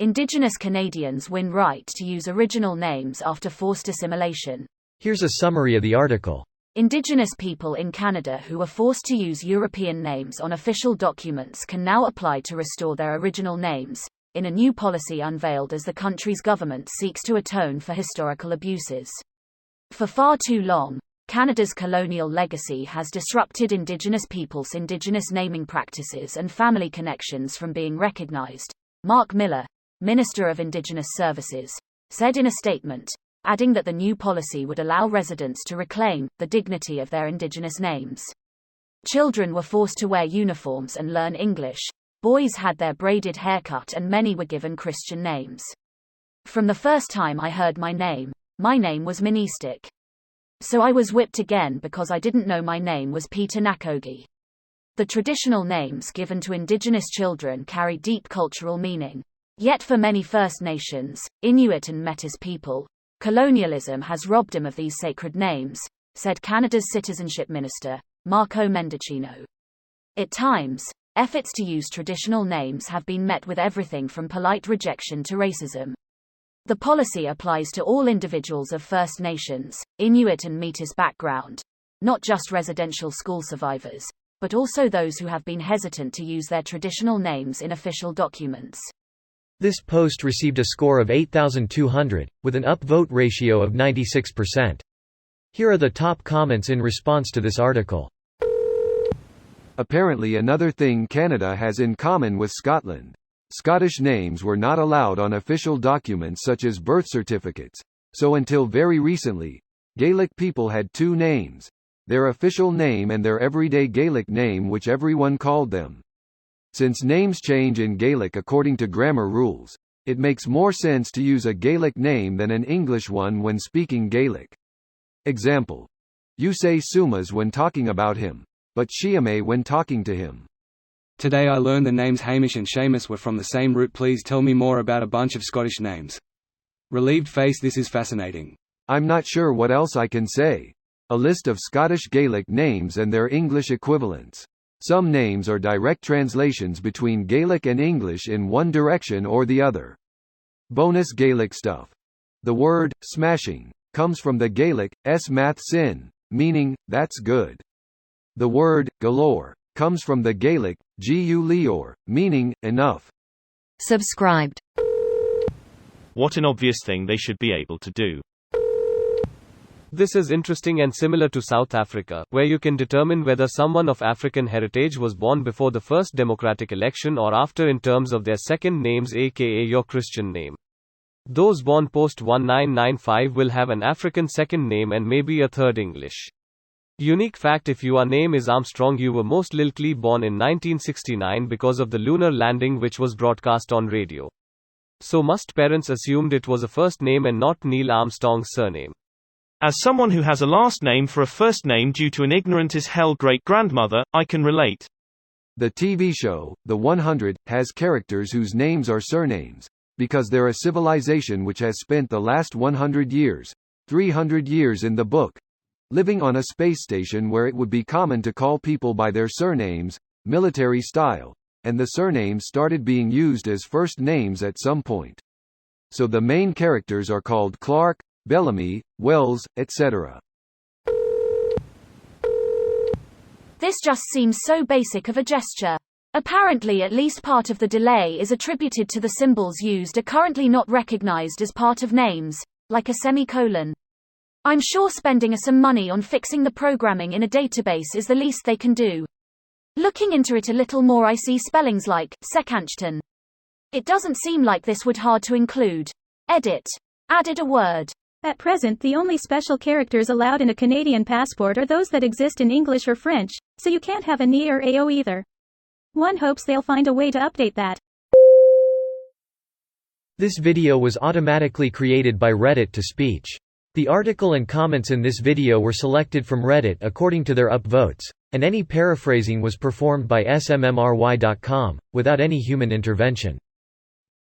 Indigenous Canadians win right to use original names after forced assimilation. Here's a summary of the article. Indigenous people in Canada who were forced to use European names on official documents can now apply to restore their original names, in a new policy unveiled as the country's government seeks to atone for historical abuses. For far too long, Canada's colonial legacy has disrupted Indigenous peoples' Indigenous naming practices and family connections from being recognized, Mark Miller, Minister of Indigenous Services, said in a statement, adding that the new policy would allow residents to reclaim the dignity of their Indigenous names. Children were forced to wear uniforms and learn English, boys had their braided haircut, and many were given Christian names. From the first time I heard my name was Ministik. So I was whipped again because I didn't know my name was Peter Nakogi. The traditional names given to Indigenous children carry deep cultural meaning. Yet for many First Nations, Inuit and Métis people, colonialism has robbed them of these sacred names, said Canada's Citizenship Minister, Marco Mendicino. At times, efforts to use traditional names have been met with everything from polite rejection to racism. The policy applies to all individuals of First Nations, Inuit and Métis background, not just residential school survivors, but also those who have been hesitant to use their traditional names in official documents. This post received a score of 8,200, with an upvote ratio of 96%. Here are the top comments in response to this article. Apparently another thing Canada has in common with Scotland. Scottish names were not allowed on official documents such as birth certificates, so until very recently, Gaelic people had two names: their official name and their everyday Gaelic name which everyone called them. Since names change in Gaelic according to grammar rules, it makes more sense to use a Gaelic name than an English one when speaking Gaelic. Example: you say Sumas when talking about him, but Shiame when talking to him. Today I learned the names Hamish and Seamus were from the same root. Please tell me more about a bunch of Scottish names. Relieved face. This is fascinating. I'm not sure what else I can say. A list of Scottish Gaelic names and their English equivalents. Some names are direct translations between Gaelic and English in one direction or the other. Bonus Gaelic stuff. The word smashing comes from the Gaelic math sin, meaning that's good. The word galore comes from the Gaelic gu leor, meaning enough. Subscribed. What an obvious thing they should be able to do. This is interesting and similar to South Africa, where you can determine whether someone of African heritage was born before the first democratic election or after in terms of their second names, aka your Christian name. Those born post 1995 will have an African second name and maybe a third English. Unique fact: if your name is Armstrong, you were most likely born in 1969 because of the lunar landing which was broadcast on radio. So most parents assumed it was a first name and not Neil Armstrong's surname. As someone who has a last name for a first name due to an ignorant as hell great-grandmother, I can relate. The TV show, The 100, has characters whose names are surnames, because they're a civilization which has spent the last 100 years, 300 years in the book, living on a space station where it would be common to call people by their surnames, military style, and the surnames started being used as first names at some point. So the main characters are called Clark, Bellamy, Wells, etc. This just seems so basic of a gesture. Apparently at least part of the delay is attributed to the symbols used are currently not recognized as part of names, like a semicolon. I'm sure spending some money on fixing the programming in a database is the least they can do. Looking into it a little more, I see spellings like Sekanchton. It doesn't seem like this would hard to include. Edit. Added a word. At present, the only special characters allowed in a Canadian passport are those that exist in English or French, so you can't have a NE or AO either. One hopes they'll find a way to update that. This video was automatically created by Reddit to speech. The article and comments in this video were selected from Reddit according to their upvotes, and any paraphrasing was performed by smmry.com, without any human intervention.